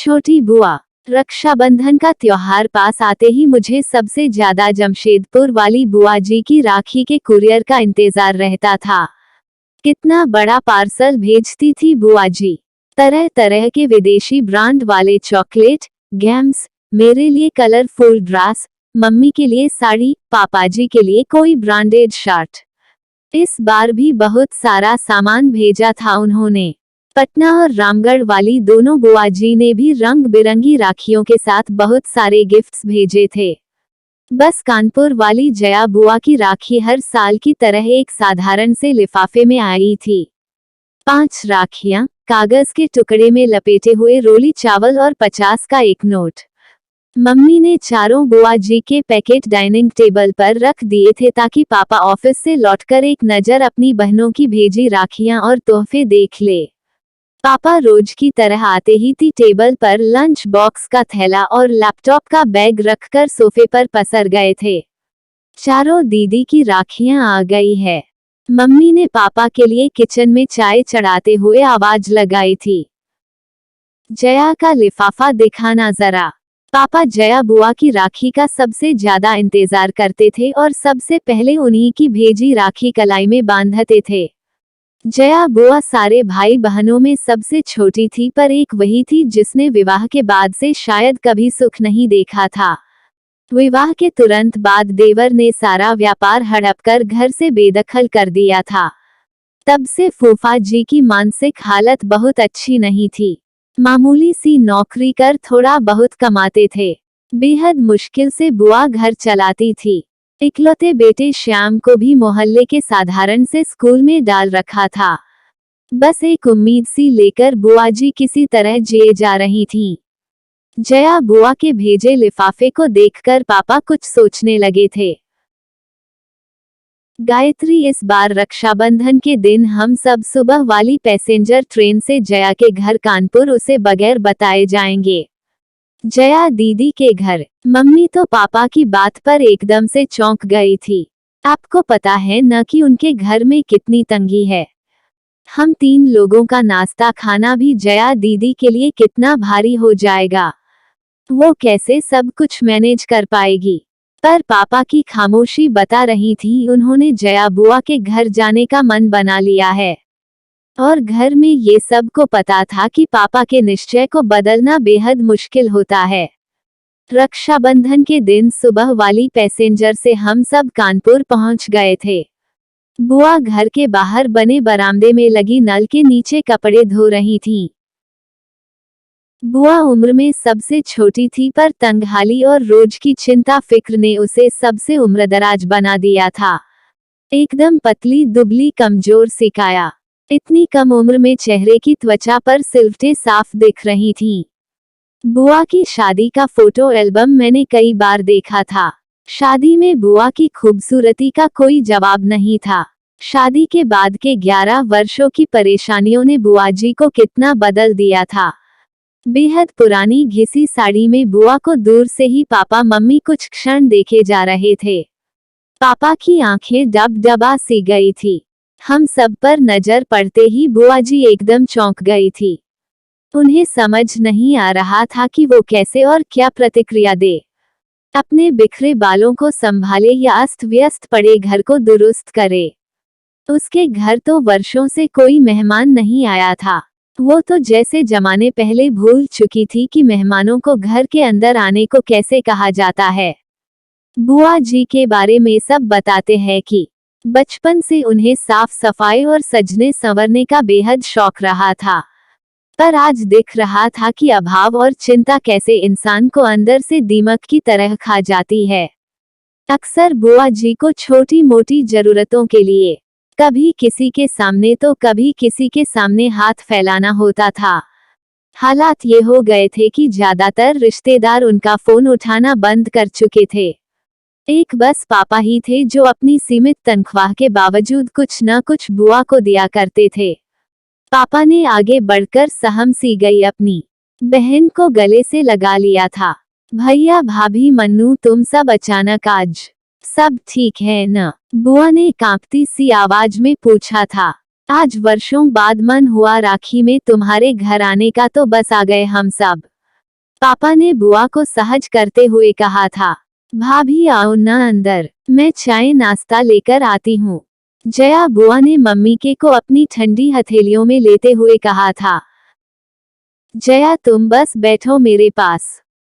छोटी बुआ। रक्षाबंधन का त्योहार पास आते ही मुझे सबसे ज्यादा जमशेदपुर वाली बुआ जी की राखी के कुरियर का इंतजार रहता था। कितना बड़ा पार्सल भेजती थी बुआ जी। तरह तरह के विदेशी ब्रांड वाले चॉकलेट, गेम्स, मेरे लिए कलरफुल ड्रेस, मम्मी के लिए साड़ी, पापाजी के लिए कोई ब्रांडेड शर्ट। इस बार भी बहुत सारा सामान भेजा था उन्होंने। पटना और रामगढ़ वाली दोनों बुआ जी ने भी रंग बिरंगी राखियों के साथ बहुत सारे गिफ्ट्स भेजे थे। बस कानपुर वाली जया बुआ की राखी हर साल की तरह एक साधारण से लिफाफे में आई थी। 5 राखियां, कागज के टुकड़े में लपेटे हुए रोली चावल और 50 का एक नोट। मम्मी ने चारों बुआ जी के पैकेट डाइनिंग टेबल पर रख दिए थे ताकि पापा ऑफिस से लौटकर एक नजर अपनी बहनों की भेजी राखियां और तोहफे देख ले। पापा रोज की तरह आते ही टेबल पर लंच बॉक्स का थैला और लैपटॉप का बैग रखकर सोफे पर पसर गए थे। चारों दीदी की राखियां आ गई है। मम्मी ने पापा के लिए किचन में चाय चढ़ाते हुए आवाज लगाई थी, जया का लिफाफा दिखाना जरा। पापा जया बुआ की राखी का सबसे ज्यादा इंतजार करते थे और सबसे पहले उन्हीं की भेजी राखी कलाई में बांधते थे। जया बुआ सारे भाई बहनों में सबसे छोटी थी, पर एक वही थी जिसने विवाह के बाद से शायद कभी सुख नहीं देखा था। विवाह के तुरंत बाद देवर ने सारा व्यापार हड़प कर घर से बेदखल कर दिया था। तब से फूफा जी की मानसिक हालत बहुत अच्छी नहीं थी। मामूली सी नौकरी कर थोड़ा बहुत कमाते थे। बेहद मुश्किल से बुआ घर चलाती थी। इकलौते बेटे श्याम को भी मोहल्ले के साधारण से स्कूल में डाल रखा था। बस एक उम्मीद सी लेकर बुआ जी किसी तरह जिए जा रही थीं। जया बुआ के भेजे लिफाफे को देखकर पापा कुछ सोचने लगे थे। गायत्री, इस बार रक्षाबंधन के दिन हम सब सुबह वाली पैसेंजर ट्रेन से जया के घर कानपुर उसे बगैर बताए जाएंगे। जया दीदी के घर। मम्मी तो पापा की बात पर एकदम से चौंक गई थी। आपको पता है न कि उनके घर में कितनी तंगी है। हम 3 लोगों का नाश्ता खाना भी जया दीदी के लिए कितना भारी हो जाएगा। वो कैसे सब कुछ मैनेज कर पाएगी। पर पापा की खामोशी बता रही थी उन्होंने जया बुआ के घर जाने का मन बना लिया है। और घर में ये सब को पता था कि पापा के निश्चय को बदलना बेहद मुश्किल होता है। रक्षाबंधन के दिन सुबह वाली पैसेंजर से हम सब कानपुर पहुंच गए थे। बुआ घर के बाहर बने बरामदे में लगी नल के नीचे कपड़े धो रही थीं। बुआ उम्र में सबसे छोटी थी, पर तंगहाली और रोज की चिंता फिक्र ने उसे सबसे उम्रदराज बना दिया था। एकदम पतली दुबली कमजोर सी काया। इतनी कम उम्र में चेहरे की त्वचा पर सिलवटें साफ दिख रही थीं। बुआ की शादी का फोटो एल्बम मैंने कई बार देखा था। शादी में बुआ की खूबसूरती का कोई जवाब नहीं था। शादी के बाद के 11 वर्षों की परेशानियों ने बुआ जी को कितना बदल दिया था। बेहद पुरानी घिसी साड़ी में बुआ को दूर से ही पापा मम्मी कुछ क्षण देखे जा रहे थे। पापा की आंखें डबडबा सी गई थी। हम सब पर नजर पड़ते ही बुआ जी एकदम चौंक गई थी। उन्हें समझ नहीं आ रहा था कि वो कैसे और क्या प्रतिक्रिया दे। अपने बिखरे बालों को संभाले या अस्त व्यस्त पड़े घर को दुरुस्त करे। उसके घर तो वर्षों से कोई मेहमान नहीं आया था। वो तो जैसे जमाने पहले भूल चुकी थी कि मेहमानों को घर के अंदर आने को कैसे कहा जाता है। बुआ जी के बारे में सब बताते हैं कि बचपन से उन्हें साफ सफाई और सजने संवरने का बेहद शौक रहा था। पर आज दिख रहा था कि अभाव और चिंता कैसे इंसान को अंदर से दीमक की तरह खा जाती है। अक्सर बुआ जी को छोटी मोटी जरूरतों के लिए कभी किसी के सामने तो कभी किसी के सामने हाथ फैलाना होता था। हालात ये हो गए थे कि ज्यादातर रिश्तेदार उनका फोन उठाना बंद कर चुके थे। एक बस पापा ही थे जो अपनी सीमित तनख्वाह के बावजूद कुछ न कुछ बुआ को दिया करते थे। पापा ने आगे बढ़कर सहम सी गई अपनी बहन को गले से लगा लिया था। भैया भाभी मन्नू, तुम सब अचानक आज सब ठीक है न? बुआ ने कांपती सी आवाज में पूछा था। आज वर्षों बाद मन हुआ राखी में तुम्हारे घर आने का, तो बस आ गए हम सब। पापा ने बुआ को सहज करते हुए कहा था। भाभी आओ न अंदर, मैं चाय नाश्ता लेकर आती हूँ। जया बुआ ने मम्मी के को अपनी ठंडी हथेलियों में लेते हुए कहा था। जया तुम बस बैठो मेरे पास,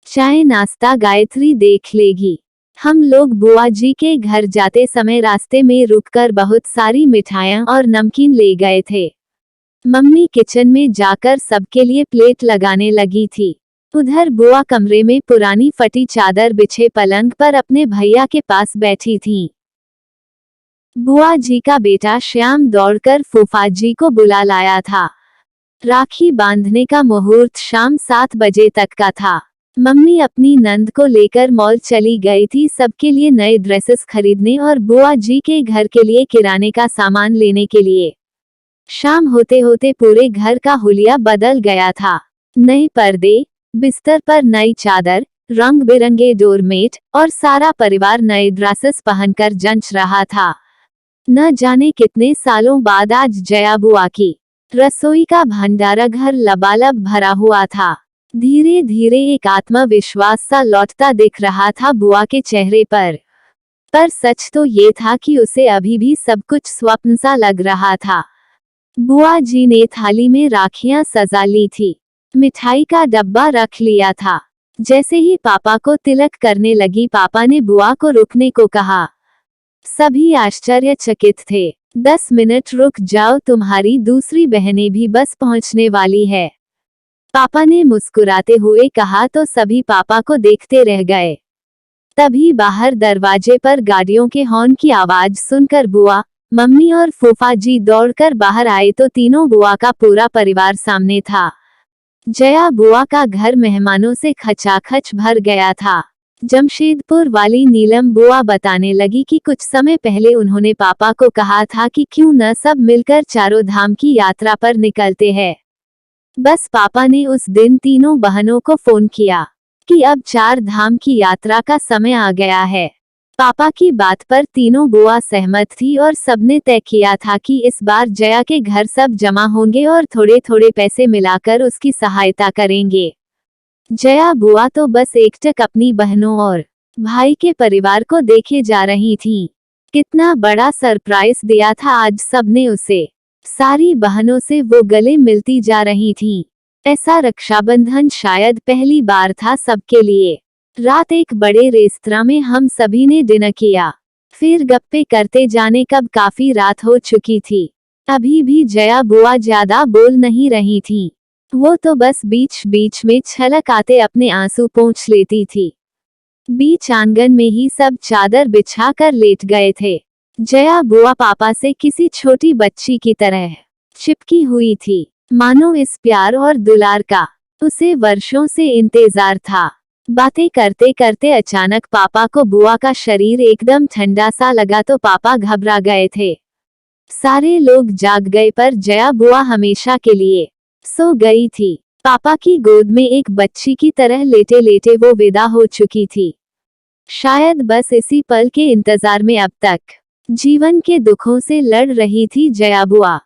चाय नाश्ता गायत्री देख लेगी। हम लोग बुआ जी के घर जाते समय रास्ते में रुककर बहुत सारी मिठाइयाँ और नमकीन ले गए थे। मम्मी किचन में जाकर सबके लिए प्लेट लगाने लगी थी। उधर बुआ कमरे में पुरानी फटी चादर बिछे पलंग पर अपने भैया के पास बैठी थीं। बुआ जी का बेटा श्याम दौड़कर फूफा जी को बुला लाया था। राखी बांधने का मुहूर्त शाम 7 बजे तक का था। मम्मी अपनी नंद को लेकर मॉल चली गई थी सबके लिए नए ड्रेसेस खरीदने और बुआ जी के घर के लिए किराने का सामान लेने के लिए। शाम होते होते पूरे घर का हुलिया बदल गया था। नए पर्दे, बिस्तर पर नई चादर, रंग बिरंगे डोरमेट और सारा परिवार नए ड्रेसेस पहनकर जंच रहा था। न जाने कितने सालों बाद आज जया बुआ की रसोई का भंडारा घर लबालब भरा हुआ था। धीरे धीरे एक आत्मविश्वास सा लौटता दिख रहा था बुआ के चेहरे पर सच तो ये था कि उसे अभी भी सब कुछ स्वप्न सा लग रहा था। बुआ जी ने थाली में राखियां सजा ली थी, मिठाई का डब्बा रख लिया था। जैसे ही पापा को तिलक करने लगी पापा ने बुआ को रुकने को कहा। सभी आश्चर्यचकित थे। 10 मिनट रुक जाओ, तुम्हारी दूसरी बहनें भी बस पहुंचने वाली है, पापा ने मुस्कुराते हुए कहा तो सभी पापा को देखते रह गए। तभी बाहर दरवाजे पर गाड़ियों के हॉर्न की आवाज सुनकर बुआ, मम्मी और फूफा जी दौड़कर बाहर आए तो तीनों बुआ का पूरा परिवार सामने था। जया बुआ का घर मेहमानों से खचाखच भर गया था। जमशेदपुर वाली नीलम बुआ बताने लगी कि कुछ समय पहले उन्होंने पापा को कहा था कि क्यों न सब मिलकर चारों धाम की यात्रा पर निकलते हैं। बस पापा ने उस दिन तीनों बहनों को फोन किया कि अब 4 धाम की यात्रा का समय आ गया है। पापा की बात पर तीनों बुआ सहमत थी और सबने तय किया था कि इस बार जया के घर सब जमा होंगे और थोड़े थोड़े पैसे मिलाकर उसकी सहायता करेंगे। जया बुआ तो बस एकटक अपनी बहनों और भाई के परिवार को देखे जा रही थीं। कितना बड़ा सरप्राइज दिया था आज सबने उसे। सारी बहनों से वो गले मिलती जा रही थीं। ऐसा रक्षाबंधन शायद पहली बार था सबके लिए। रात एक बड़े रेस्तरां में हम सभी ने डिनर किया, फिर गप्पे करते जाने कब काफी रात हो चुकी थी। अभी भी जया बुआ ज्यादा बोल नहीं रही थी, वो तो बस बीच बीच में छलक आते अपने आंसू पोंछ लेती थी। बीच आंगन में ही सब चादर बिछा कर लेट गए थे। जया बुआ पापा से किसी छोटी बच्ची की तरह चिपकी हुई थी, मानो इस प्यार और दुलार का उसे वर्षों से इंतजार था। बातें करते करते अचानक पापा को बुआ का शरीर एकदम ठंडा सा लगा तो पापा घबरा गए थे। सारे लोग जाग गए पर जया बुआ हमेशा के लिए सो गई थी। पापा की गोद में एक बच्ची की तरह लेटे लेटे वो विदा हो चुकी थी। शायद बस इसी पल के इंतजार में अब तक जीवन के दुखों से लड़ रही थी जया बुआ।